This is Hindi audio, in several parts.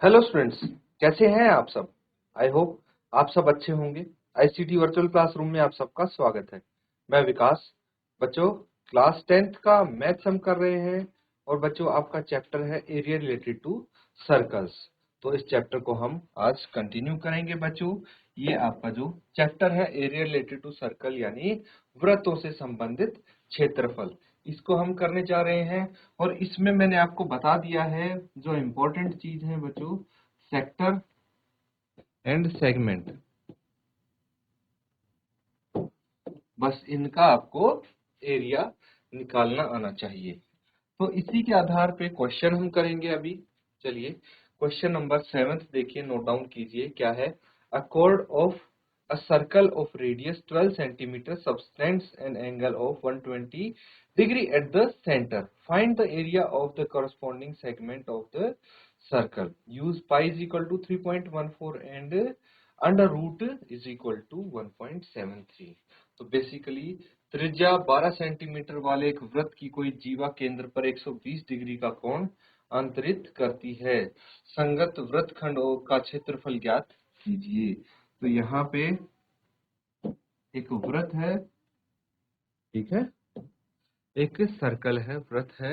हेलो स्टूडेंट्स, कैसे हैं आप सब। आई होप आप सब अच्छे होंगे। आईसीटी वर्चुअल क्लासरूम में आप सबका स्वागत है। मैं विकास। बच्चों, क्लास 10th का मैथ्स हम कर रहे हैं और बच्चों आपका चैप्टर है एरिया रिलेटेड टू सर्कल्स। तो इस चैप्टर को हम आज कंटिन्यू करेंगे बच्चों। ये आपका जो चैप्टर है एरिया रिलेटेड टू सर्कल यानी वृत्तों से संबंधित क्षेत्रफल, इसको हम करने जा रहे हैं। और इसमें मैंने आपको बता दिया है जो इम्पोर्टेंट चीज है बच्चों, सेक्टर एंड सेगमेंट। बस इनका आपको एरिया निकालना आना चाहिए। तो इसी के आधार पे क्वेश्चन हम करेंगे अभी। चलिए क्वेश्चन नंबर 7 देखिए, नोट डाउन कीजिए क्या है। अ chord of a circle of radius 12 centimeter subtends an angle of 120 degree at the center. Find the area of the corresponding segment of the circle. Use pi is equal to 3.14 and under root is equal to 1.73. तो बेसिकली त्रिज्या 12 सेंटीमीटर वाले एक वृत्त की कोई जीवा केंद्र पर 120 डिग्री का कोण अंतरित करती है। संगत वृत्तखंड का क्षेत्रफल ज्ञात कीजिए। तो यहाँ पे एक वृत्त है, ठीक है, एक सर्कल है, वृत्त है।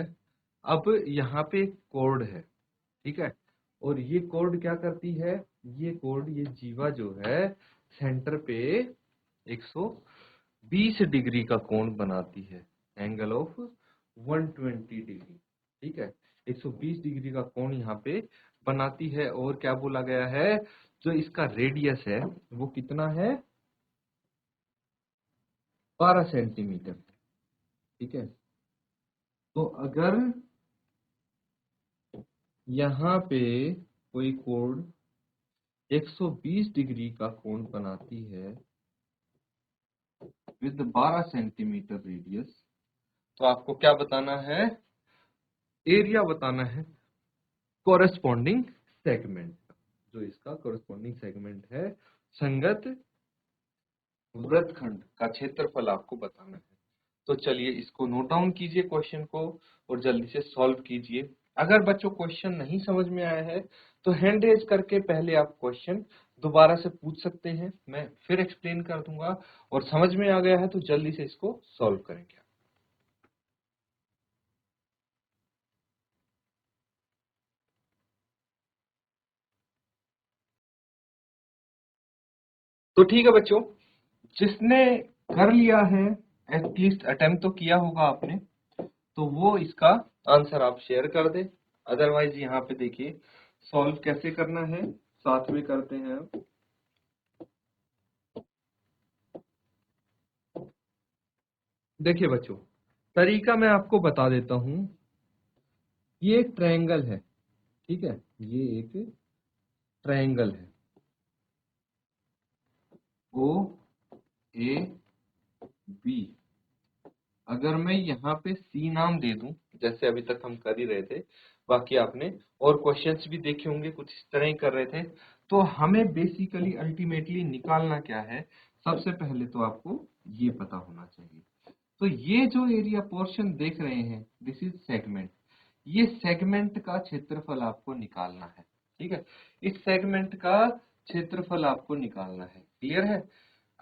अब यहाँ पे एक कोड है, ठीक है। और ये कोड क्या करती है, ये कोड, ये जीवा जो है सेंटर पे 120 डिग्री का कोण बनाती है, एंगल ऑफ 120 डिग्री, ठीक है। 120 डिग्री का कोण यहाँ पे बनाती है। और क्या बोला गया है, जो इसका रेडियस है वो कितना है, 12 सेंटीमीटर, ठीक है। तो अगर यहाँ पे कोई कोण 120 डिग्री का कोण बनाती है विद 12 सेंटीमीटर रेडियस, तो आपको क्या बताना है, एरिया बताना है कोरेस्पॉन्डिंग सेगमेंट। जो इसका कोरेस्पॉन्डिंग सेगमेंट है, संगत वृत्तखंड का क्षेत्रफल आपको बताना है। तो चलिए इसको नोट डाउन कीजिए क्वेश्चन को और जल्दी से सॉल्व कीजिए। अगर बच्चों क्वेश्चन नहीं समझ में आया है तो हैंड रेज करके पहले आप क्वेश्चन दोबारा से पूछ सकते हैं, मैं फिर एक्सप्लेन कर दूंगा। और समझ में आ गया है तो जल्दी से इसको सॉल्व करेंगे। तो ठीक है बच्चों, जिसने कर लिया है, एटलीस्ट अटेम्प्ट तो किया होगा आपने, तो वो इसका आंसर आप शेयर कर दे। अदरवाइज यहाँ पे देखिए सॉल्व कैसे करना है, साथ में करते हैं। देखिए बच्चों, तरीका मैं आपको बता देता हूं। ये एक ट्रायंगल है, ठीक है, ये एक ट्रायंगल है, ओ ए बी। अगर मैं यहाँ पे सी नाम दे दूं, जैसे अभी तक हम कर ही रहे थे, बाकी आपने और क्वेश्चंस भी देखे होंगे कुछ इस तरह ही कर रहे थे। तो हमें बेसिकली अल्टीमेटली निकालना क्या है, सबसे पहले तो आपको ये पता होना चाहिए। तो ये जो एरिया पोर्शन देख रहे हैं, दिस इज सेगमेंट। ये सेगमेंट का क्षेत्रफल आपको निकालना है, ठीक है। इस सेगमेंट का क्षेत्रफल आपको निकालना है, क्लियर है।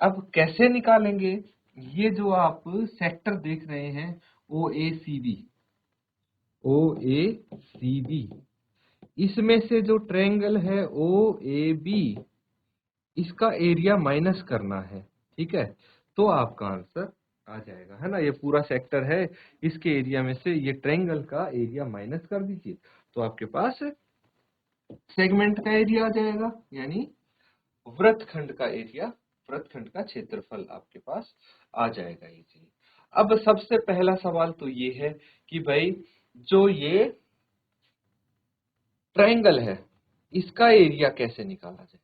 अब कैसे निकालेंगे, ये जो आप सेक्टर देख रहे हैं, ओ ए सी बी, ओ ए सी बी, इसमें से जो ट्रायंगल है ओ ए बी, इसका एरिया माइनस करना है, ठीक है। तो आपका आंसर आ जाएगा, है ना। ये पूरा सेक्टर है, इसके एरिया में से ये ट्रायंगल का एरिया माइनस कर दीजिए, तो आपके पास सेगमेंट का एरिया आ जाएगा, यानी वृत्तखंड का एरिया, वृत्तखंड का क्षेत्रफल आपके पास आ जाएगा इजी। अब सबसे पहला सवाल तो ये है कि भाई जो ये ट्रायंगल है, इसका एरिया कैसे निकाला जाए।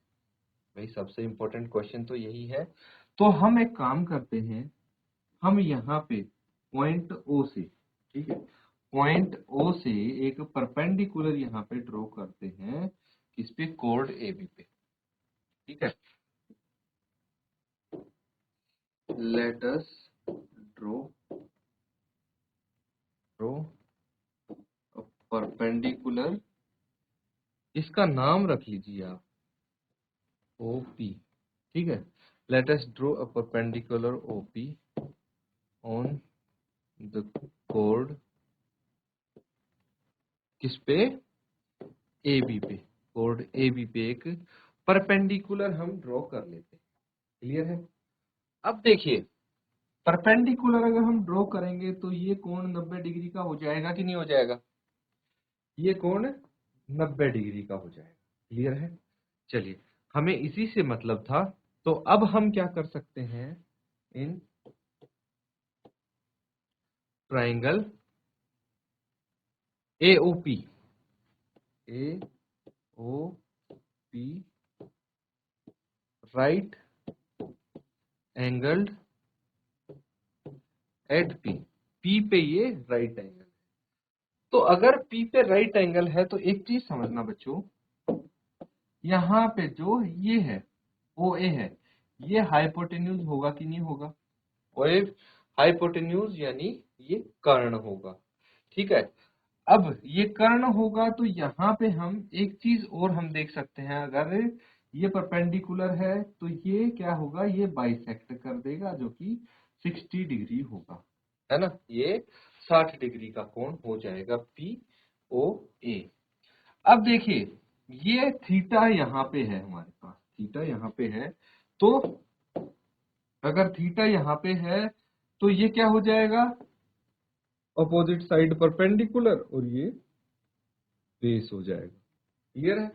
भाई सबसे इंपॉर्टेंट क्वेश्चन तो यही है। तो हम एक काम करते हैं, हम यहाँ पे पॉइंट ओ से, ठीक है, पॉइंट ओ से एक परपेंडिकुलर यहाँ पे ड्रॉ करते हैं, किस पे, कोड ए बी पे, ठीक है। Let us draw a perpendicular इसका नाम रख लीजिए आप OP, ठीक है। Let us draw a perpendicular OP on the code, किस पे, AB पे, कोड AB पे एक परपेंडिकुलर हम ड्रॉ कर लेते हैं। क्लियर है। अब देखिए परपेंडिकुलर अगर हम ड्रॉ करेंगे तो ये कोण 90 डिग्री का हो जाएगा कि नहीं हो जाएगा, ये कोण 90 डिग्री का हो जाएगा। क्लियर है। चलिए हमें इसी से मतलब था, तो अब हम क्या कर सकते हैं, in triangle AOP right angled at P पे ये राइट एंगल। तो अगर P पे राइट एंगल है तो एक चीज समझना बच्चों, यहाँ पे जो ये है OA है, ये हाइपोटेन्यूज होगा कि नहीं होगा, OA हाइपोटेन्यूज यानी ये कर्ण होगा। ठीक है। अब ये कर्ण होगा तो यहाँ पे हम एक चीज और हम देख सकते हैं, अगर ये परपेंडिकुलर है तो ये क्या होगा, ये बाइसेक्ट कर देगा जो कि 60 डिग्री होगा, है ना, ये 60 डिग्री का कोण हो जाएगा POA। अब देखिए ये थीटा यहाँ पे है, हमारे पास थीटा यहाँ पे है, तो अगर थीटा यहाँ पे है तो ये क्या हो जाएगा, अपोजिट साइड परपेंडिकुलर, और ये बेस हो जाएगा। क्लियर है।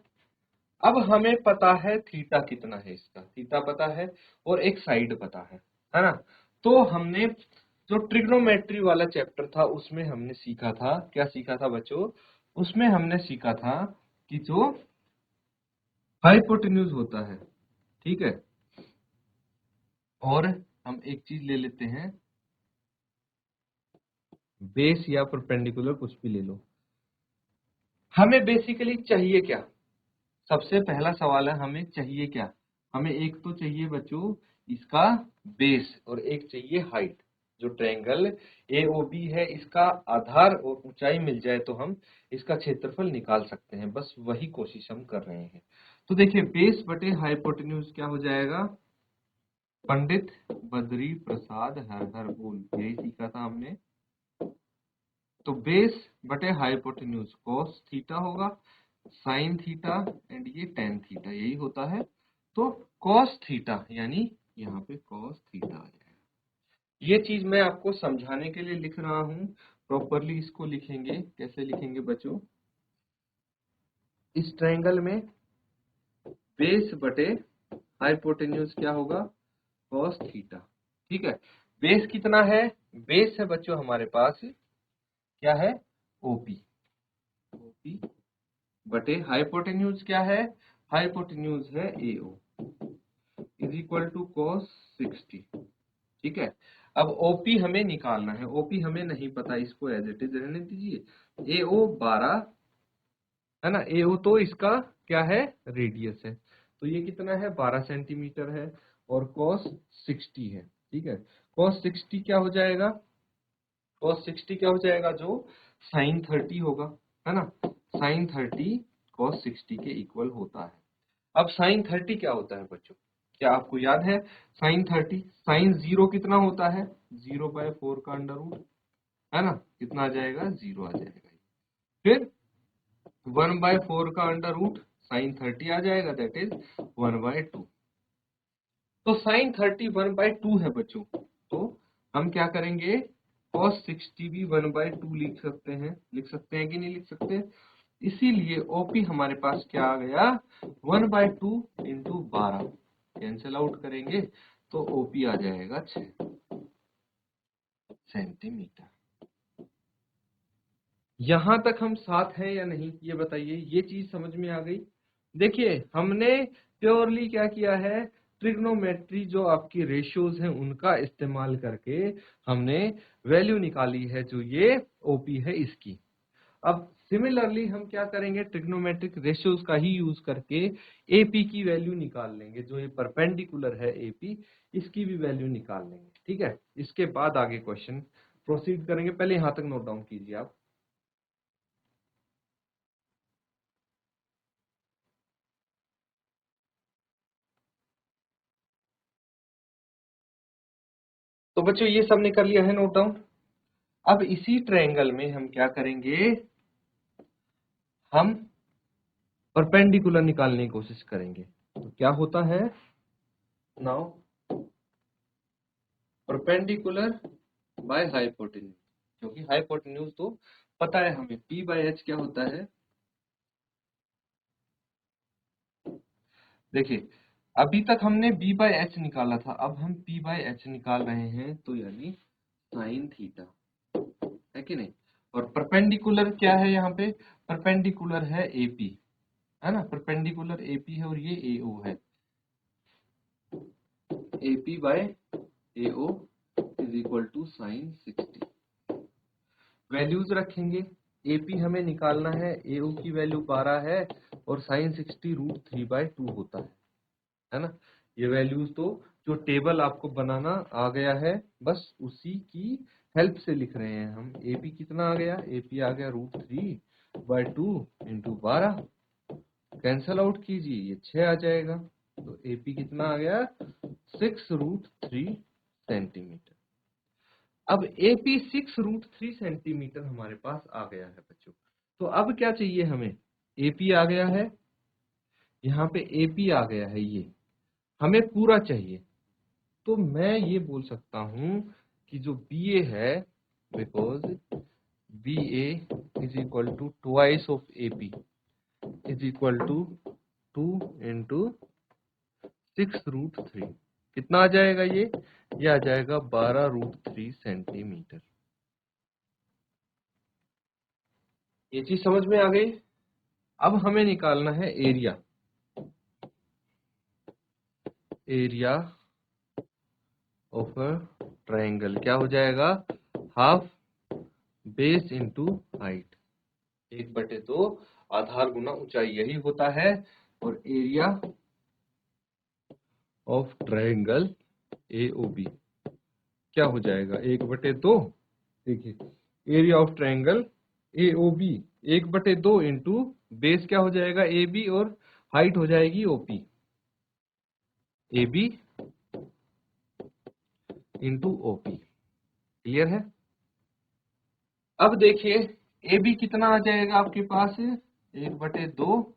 अब हमें पता है थीटा कितना है, इसका थीटा पता है और एक साइड पता है ना। तो हमने जो ट्रिग्नोमेट्री वाला चैप्टर था उसमें हमने सीखा था, क्या सीखा था बच्चों, उसमें हमने सीखा था कि जो हाइपोटेन्यूज होता है, ठीक है, और हम एक चीज ले लेते हैं बेस या परपेंडिकुलर, कुछ भी ले लो। हमें बेसिकली चाहिए क्या, सबसे पहला सवाल है हमें चाहिए क्या, हमें एक तो चाहिए बच्चों इसका बेस और एक चाहिए हाइट। जो ट्रायंगल AOB है इसका आधार और ऊंचाई मिल जाए तो हम इसका क्षेत्रफल निकाल सकते हैं, बस वही कोशिश हम कर रहे हैं। तो देखिए बेस बटे हाइपोटेन्यूज क्या हो जाएगा, पंडित बद्री प्रसाद हर हर बोल, यही सीखा था हमने। तो बेस बटे हाइपोटेन्यूज cos थीटा होगा, साइन थीटा एंड ये टेन थीटा, यही होता है। तो cos थीटा यानी यहाँ पे cos थीटा आ जाएगा। ये चीज मैं आपको समझाने के लिए लिख रहा हूँ, प्रॉपरली इसको लिखेंगे, कैसे लिखेंगे बच्चों, इस ट्रायंगल में बेस बटे हाइपोटेन्यूज क्या होगा, cos थीटा। ठीक है। बेस कितना है, बेस है बच्चों हमारे पास क्या है, OP बटे हाइपोटेन्यूज क्या है, हाइपोटेन्यूज है AO is equal to cos 60। ठीक है। अब OP हमें निकालना है, OP हमें नहीं पता, इसको एज इट इज रहने दीजिए। AO 12 है ना, AO तो इसका क्या है, रेडियस है, तो ये कितना है 12 सेंटीमीटर है, और cos 60 है। ठीक है। cos 60 क्या हो जाएगा, cos 60 क्या हो जाएगा, जो sin 30 होगा, है ना, sin 30 cos 60 के इक्वल होता है। अब sin 30 क्या होता है बच्चों, क्या आपको याद है, sin 30 sin 0 कितना होता है, 0/4 का अंडर रूट, है ना, कितना आ जाएगा, 0 आ जाएगा। फिर 1/4 का अंडर रूट sin 30 आ जाएगा, दैट इज 1/2। तो sin 30 1/2 है बच्चों, तो हम क्या करेंगे, cos 60 भी 1/2 लिख सकते हैं कि नहीं लिख सकते। इसीलिए OP हमारे पास क्या आ गया, 1/2 इंटू 12, कैंसिल आउट करेंगे तो OP आ जाएगा 6 सेंटीमीटर। यहां तक हम साथ हैं या नहीं, ये बताइए, ये चीज समझ में आ गई। देखिए हमने प्योरली क्या किया है, ट्रिग्नोमेट्री जो आपकी रेशियोज हैं उनका इस्तेमाल करके हमने वैल्यू निकाली है, जो ये OP है इसकी। अब सिमिलरली हम क्या करेंगे, ट्रिग्नोमेट्रिक रेशियोज का ही यूज करके AP की वैल्यू निकाल लेंगे, जो ये परपेंडिकुलर है AP, इसकी भी वैल्यू निकाल लेंगे। ठीक है। इसके बाद आगे क्वेश्चन प्रोसीड करेंगे, पहले यहां तक नोट डाउन कीजिए आप। तो बच्चों ये सब ने कर लिया है नोट डाउन। अब इसी ट्रायंगल में हम क्या करेंगे, हम परपेंडिकुलर निकालने की कोशिश करेंगे। तो क्या होता है नाउ, परपेंडिकुलर बाय हाइपोटेन्यूज, क्योंकि हाइपोटेन्यूज तो पता है हमें, P बाय H क्या होता है। देखिए अभी तक हमने B बाय H निकाला था, अब हम P बाय H निकाल रहे हैं, तो यानी साइन थीटा, है कि नहीं। और परपेंडिकुलर क्या है यहाँ पे, परपेंडिकुलर है AP, है ना, परपेंडिकुलर AP है और ये AO है। AP by AO is equal to sine 60। Values रखेंगे, AP हमें निकालना है, AO की वैल्यू 12 है और साइन 60 √3/2 होता है ना। ये वैल्यूज तो जो टेबल आपको बनाना आ गया है, बस उसी की हेल्प से लिख रहे हैं हम। AP कितना आ गया, AP आ गया √3/2 इंटू 12, कैंसल आउट कीजिए ये 6 आ जाएगा, तो AP कितना आ गया 6√3 सेंटीमीटर। अब AP 6√3 सेंटीमीटर हमारे पास आ गया है बच्चों। तो अब क्या चाहिए हमें, AP आ गया है, यहाँ पे AP आ गया है, ये हमें पूरा चाहिए। तो मैं ये बोल सकता हूं कि जो BA है, because BA is equal to twice of AP is equal to 2 into 6√3, कितना आ जाएगा ये आ जाएगा 12√3 सेंटीमीटर। ये चीज समझ में आ गई। अब हमें निकालना है area, area of a triangle. क्या हो जाएगा, हाफ बेस इंटू हाइट, 1/2 आधार गुना ऊंचाई, यही होता है। और एरिया ऑफ ट्रायंगल AOB क्या हो जाएगा 1/2। देखिए area of triangle AOB 1/2 into base क्या हो जाएगा AB और हाइट हो जाएगी OP, AB into OP। Clear है। अब देखिए AB कितना आ जाएगा आपके पास, 1/2,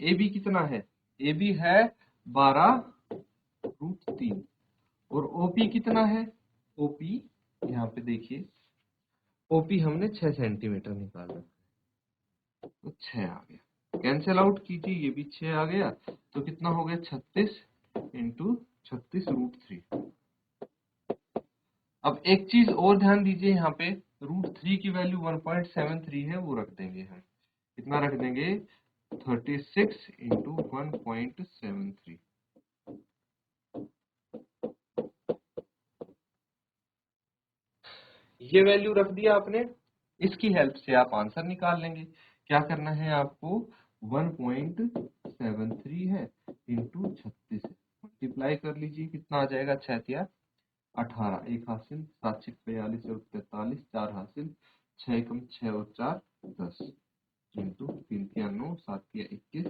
AB कितना है, AB है 12√3 और OP कितना है, OP यहाँ पे देखिए OP हमने 6 सेंटीमीटर निकाला, तो 6 आ गया, कैंसिल आउट कीजिए, ये भी 6 आ गया, तो कितना हो गया 36 इंटू 36√3। अब एक चीज और ध्यान दीजिए, यहाँ पे √3 की वैल्यू 1.73 है, वो रख देंगे हम, कितना रख देंगे 36 इंटू 1.73। ये वैल्यू रख दिया आपने, इसकी हेल्प से आप आंसर निकाल लेंगे। क्या करना है आपको, 1.73 है इंटू 36 है, मल्टीप्लाई कर लीजिए, कितना आ जाएगा 6 18, 1 हासिल, 7 6 42 और 43, 4 हासिल, 6 एकम 6 और 4 10 इंटू 3 3 9, 7 21,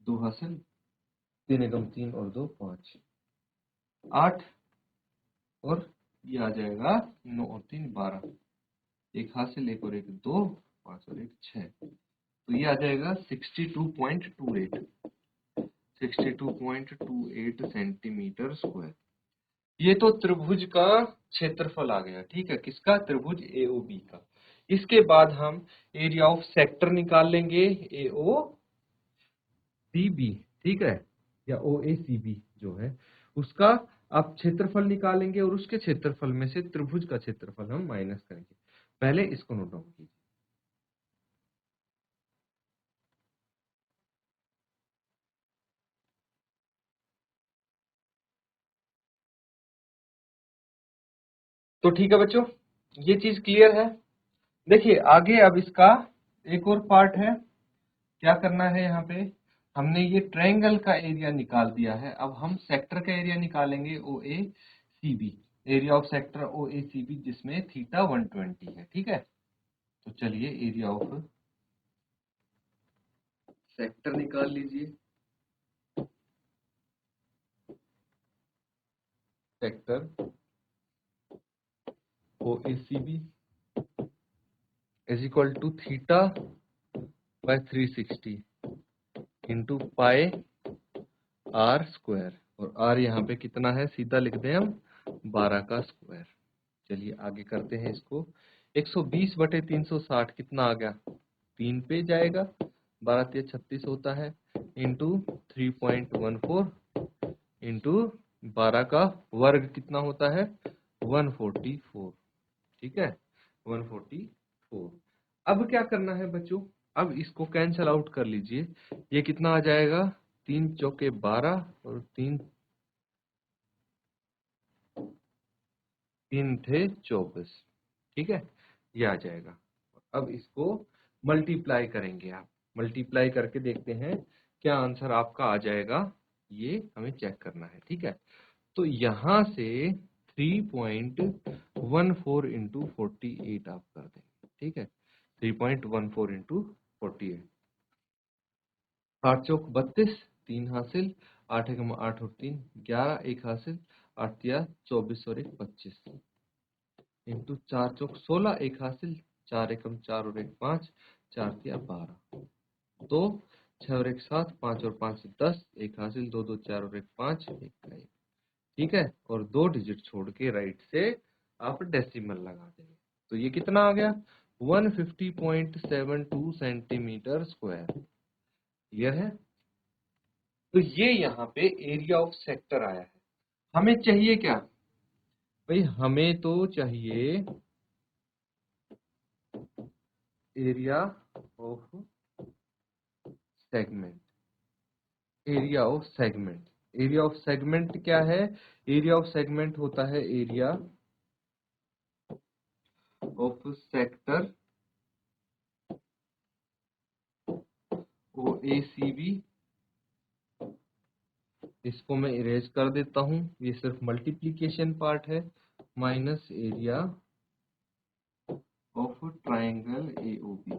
2 हासिल, 3 एकम 3 और 2 5, 8 और ये आ जाएगा 9 और 3 12, 1 हासिल, 1 और 1 2, 5 और 1 6, तो ये आ जाएगा 62.28, 62.28 सेंटीमीटर स्क्वायर। ये तो त्रिभुज का क्षेत्रफल आ गया, ठीक है, किसका, त्रिभुज AOB का। इसके बाद हम एरिया ऑफ सेक्टर निकाल लेंगे, AOCB, ठीक है, या OACB जो है उसका आप क्षेत्रफल निकालेंगे और उसके क्षेत्रफल में से त्रिभुज का क्षेत्रफल हम माइनस करेंगे। पहले इसको नोट डाउन कीजिए। तो ठीक है बच्चों, ये चीज क्लियर है। देखिए आगे अब इसका एक और पार्ट है, क्या करना है, यहाँ पे हमने ये ट्रायंगल का एरिया निकाल दिया है, अब हम सेक्टर का एरिया निकालेंगे OACB, area of sector OACB जिसमें थीटा 120 है, ठीक है। तो चलिए एरिया ऑफ सेक्टर निकाल लीजिए, sector OACB is equal to theta by 360 into pi R square, और आर यहाँ पे कितना है, सीधा लिख दें हम 12 का स्क्वायर। चलिए आगे करते हैं इसको। 120 बटे 360 कितना आ गया, 3 पे जाएगा, 12 3 36 होता है, इंटू 3.14 इंटू 12 का वर्ग कितना होता है, 144। ठीक है, 144। अब क्या करना है बच्चों, अब इसको कैंसल आउट कर लीजिए। ये कितना आ जाएगा, 3 चौके 12 और 3 थे 24। ठीक है, ये आ जाएगा। अब इसको मल्टीप्लाई करेंगे, आप मल्टीप्लाई करके देखते हैं क्या आंसर आपका आ जाएगा, ये हमें चेक करना है। ठीक है, तो यहां से 3.14 इंटू 48 आप कर देंगे। ठीक है, 3.14 इंटू 48, 8 चौक 32, 3 हासिल, 8 एकम 8 और 3 11, 1 हासिल, 8 तिया 24 और 1 25 इंटू 4 चौक 16, 1 हासिल, 4 एकम 4 और 1 5, 4 तिया 12, 2 6 और 1 7, 5 और 5 10, 1 हासिल, 2 2 4 और 1 5, 1 का 1। ठीक है, और 2 डिजिट छोड़ के राइट से आप डेसिमल लगा देंगे, तो ये कितना आ गया, 150.72 सेंटीमीटर स्क्वायर। क्लियर है, तो ये यहाँ पे एरिया ऑफ सेक्टर आया है। हमें चाहिए क्या भाई, हमें तो चाहिए area of segment. Area of segment, area of segment क्या है, एरिया ऑफ सेगमेंट होता है एरिया ऑफ सेक्टर OACB। इसको मैं इरेज कर देता हूं, ये सिर्फ मल्टीप्लीकेशन पार्ट है, minus area of triangle AOB।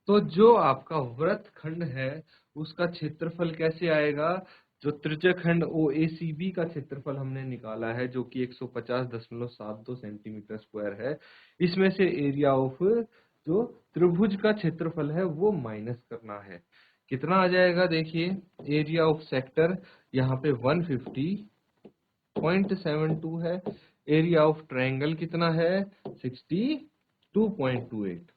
तो जो आपका वृत्तखंड है उसका क्षेत्रफल कैसे आएगा, जो त्रिज्यखंड OACB का क्षेत्रफल हमने निकाला है जो कि 150.72 सेंटीमीटर स्क्वायर है, इसमें से एरिया ऑफ जो त्रिभुज का क्षेत्रफल है वो माइनस करना है। कितना आ जाएगा, देखिए एरिया ऑफ सेक्टर यहाँ पे 150.72 है, एरिया ऑफ ट्रायंगल कितना है 62.28।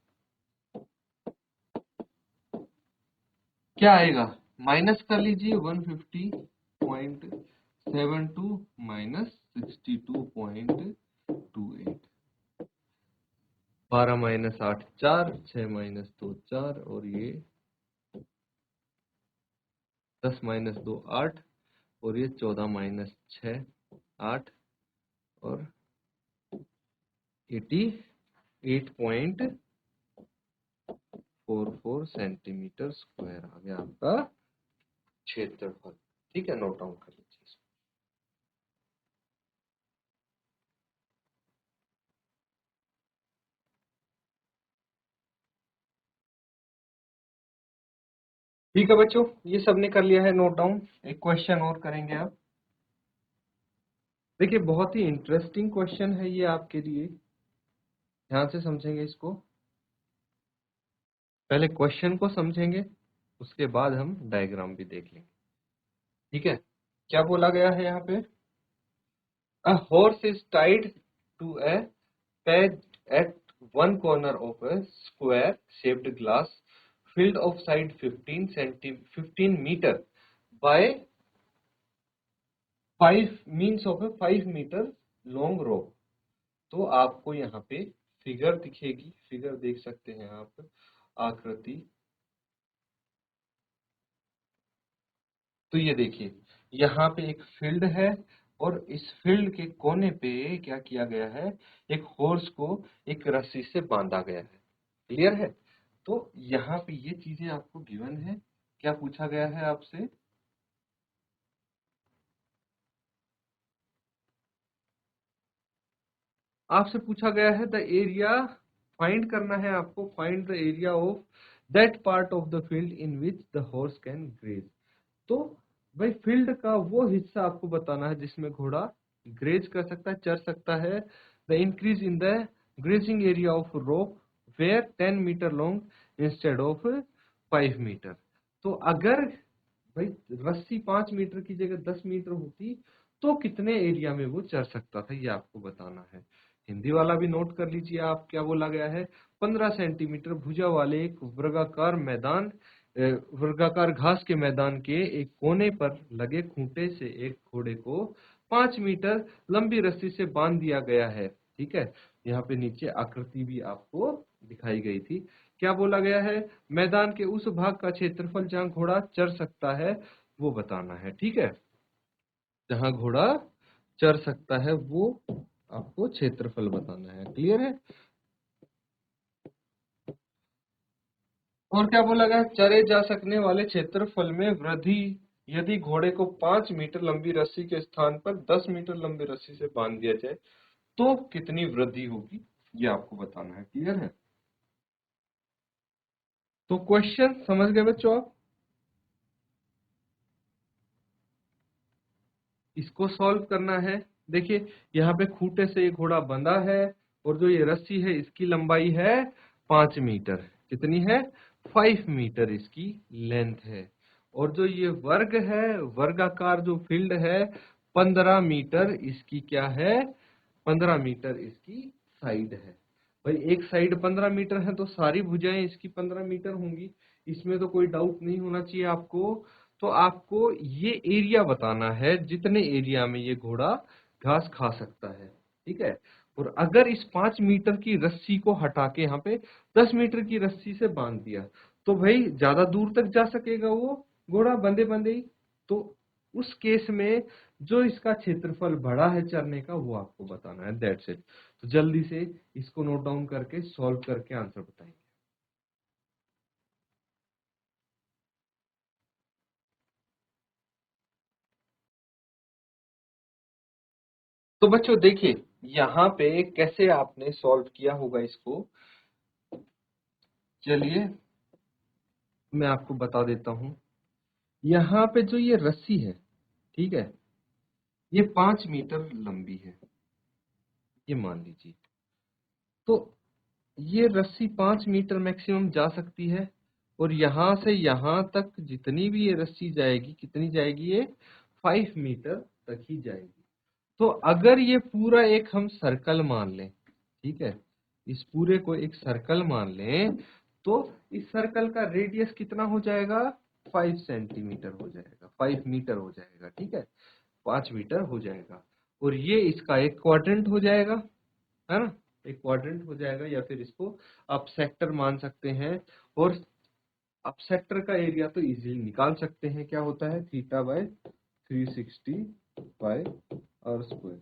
क्या आएगा, माइनस कर लीजिए 150.72 माइनस 62.28, 12 माइनस 8 4, 6 माइनस 2 4, और ये 10 माइनस 2 8, और ये 14 माइनस 6 8, और 88.44 सेंटीमीटर स्क्वायर आ गया आपका क्षेत्रफल। ठीक है, नोट डाउन कर लीजिए इसको। ठीक है बच्चों, ये सबने कर लिया है नोट डाउन। एक क्वेश्चन और करेंगे आप। देखिए बहुत ही इंटरेस्टिंग क्वेश्चन है ये आपके लिए, ध्यान से समझेंगे इसको। पहले क्वेश्चन को समझेंगे, उसके बाद हम डायग्राम भी देख लेंगे। ठीक है, क्या बोला गया है यहाँ पे, a horse is tied to a page at one corner of a square shaped glass field of side 15 meter by 5 means of a 5 meter long rope। तो आपको यहाँ पे फिगर दिखेगी, फिगर देख सकते हैं आप, आकृति। तो ये देखिए यहाँ पे एक फील्ड है, और इस फील्ड के कोने पे क्या किया गया है, एक हॉर्स को एक रस्सी से बांधा गया है। क्लियर है, तो यहाँ पे ये चीजें आपको गिवन है। क्या पूछा गया है आपसे, आपसे पूछा गया है द एरिया, फाइंड करना है आपको, find the area of that part of the field in which the horse can graze. तो भाई फील्ड का वो हिस्सा आपको बताना है जिसमें घोड़ा ग्रेज कर सकता है, चर सकता है। The increase in the grazing area of rope where 10 metre long instead of 5 metre. तो अगर भाई रस्सी 5 मीटर की जगह 10 मीटर होती तो कितने एरिया में वो चर सकता था, ये आपको बताना है। हिंदी वाला भी नोट कर लीजिए आप, क्या बोला गया है, 15 सेंटीमीटर भुजा वाले एक वर्गाकार घास के मैदान के एक कोने पर लगे खूंटे से एक घोड़े को 5 मीटर लंबी रस्सी से बांध दिया गया है। ठीक है, यहाँ पे नीचे आकृति भी आपको दिखाई गई थी। क्या बोला गया है, मैदान के उस भाग का क्षेत्रफल जहां घोड़ा चर सकता है वो बताना है। ठीक है, जहां घोड़ा चर सकता है वो आपको क्षेत्रफल बताना है। क्लियर है? और क्या बोला गया, चरे जा सकने वाले क्षेत्रफल में वृद्धि यदि घोड़े को 5 मीटर लंबी रस्सी के स्थान पर 10 मीटर लंबी रस्सी से बांध दिया जाए तो कितनी वृद्धि होगी, ये आपको बताना है। क्लियर है? तो क्वेश्चन समझ गए बच्चों आप? इसको सॉल्व करना है। देखिए यहाँ पे खूंटे से ये घोड़ा बंधा है और जो ये रस्सी है इसकी लंबाई है 5 मीटर। कितनी है? 5 मीटर इसकी लेंथ है। और जो ये वर्ग है, वर्गाकार जो फील्ड है, 15 मीटर इसकी क्या है, 15 मीटर इसकी साइड है। भाई एक साइड 15 मीटर है तो सारी भुजाएं इसकी 15 मीटर होंगी, इसमें तो कोई डाउट नहीं होना चाहिए आपको। तो आपको ये एरिया बताना है जितने एरिया में ये घोड़ा घास खा सकता है। ठीक है, और अगर इस 5 मीटर की रस्सी को हटा के यहाँ पे 10 मीटर की रस्सी से बांध दिया तो भाई ज्यादा दूर तक जा सकेगा वो घोड़ा बंधे बंधे ही। तो उस केस में जो इसका क्षेत्रफल बड़ा है चरने का वो आपको बताना है। That's it. तो जल्दी से इसको नोट डाउन करके सॉल्व करके आंसर बताएंगे। तो बच्चों देखिए यहाँ पे कैसे आपने सॉल्व किया होगा इसको, चलिए मैं आपको बता देता हूं। यहाँ पे जो ये रस्सी है, ठीक है, ये 5 मीटर लंबी है, ये मान लीजिए। तो ये रस्सी 5 मीटर मैक्सिमम जा सकती है और यहां से यहां तक जितनी भी ये रस्सी जाएगी, कितनी जाएगी, ये 5 मीटर तक ही जाएगी। तो अगर ये पूरा एक हम सर्कल मान लें, ठीक है, इस पूरे को एक सर्कल मान लें तो इस सर्कल का रेडियस कितना हो जाएगा, 5 सेंटीमीटर हो जाएगा, 5 मीटर हो जाएगा। ठीक है, 5 मीटर हो जाएगा और ये इसका एक क्वाड्रेंट हो जाएगा, है ना, एक क्वाड्रेंट हो जाएगा, या फिर इसको आप सेक्टर मान सकते हैं। और आप सेक्टर का एरिया तो इजीली निकाल सकते हैं, क्या होता है, theta by 360 by R square.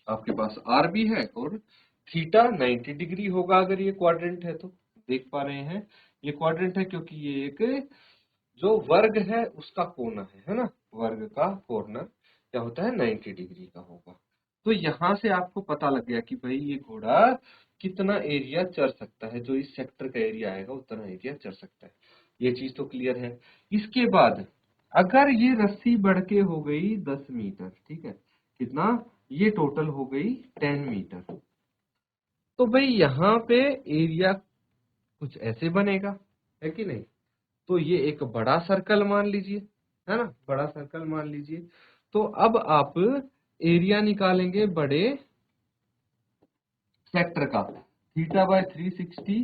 आपके पास आर भी है और थीटा 90 डिग्री होगा अगर ये क्वाड्रेंट है तो। देख पा रहे हैं ये क्वाड्रेंट है क्योंकि ये एक जो वर्ग है उसका कोना है ना, वर्ग का कॉर्नर क्या होता है, 90 डिग्री का होगा। तो यहां से आपको पता लग गया कि भाई ये घोड़ा कितना एरिया चर सकता है, जो इस सेक्टर का एरिया आएगा उतना एरिया चर सकता है। ये चीज तो क्लियर है। इसके बाद अगर ये रस्सी बढ़ के हो गई 10 मीटर, ठीक है, कितना, ये टोटल हो गई 10 मीटर, तो भाई यहाँ पे एरिया कुछ ऐसे बनेगा, है कि नहीं। तो ये एक बड़ा सर्कल मान लीजिए, है ना, बड़ा सर्कल मान लीजिए। तो अब आप एरिया निकालेंगे बड़े सेक्टर का, theta by 360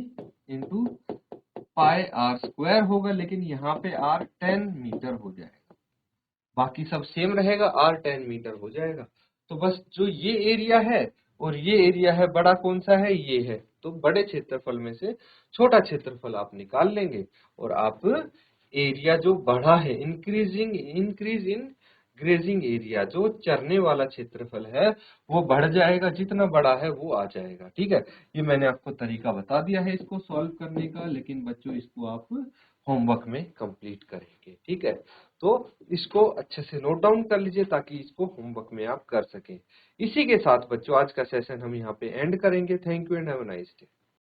into pi R square होगा, लेकिन यहाँ पे आर 10 मीटर हो जाएगा, बाकी सब सेम रहेगा, आर 10 मीटर हो जाएगा। तो बस जो ये एरिया है और ये एरिया है, बड़ा कौन सा है, ये है। तो बड़े क्षेत्रफल में से छोटा क्षेत्रफल आप निकाल लेंगे और आप एरिया जो बढ़ा है, इंक्रीज इन ग्रेजिंग एरिया, जो चरने वाला क्षेत्रफल है वो बढ़ जाएगा, जितना बड़ा है वो आ जाएगा। ठीक है, ये मैंने आपको तरीका बता दिया है इसको सॉल्व करने का, लेकिन बच्चों इसको आप होमवर्क में कंप्लीट करेंगे। ठीक है, तो इसको अच्छे से नोट डाउन कर लीजिए ताकि इसको होमवर्क में आप कर सकें। इसी के साथ बच्चों आज का सेशन हम यहाँ पे एंड करेंगे। Thank you and have a nice day.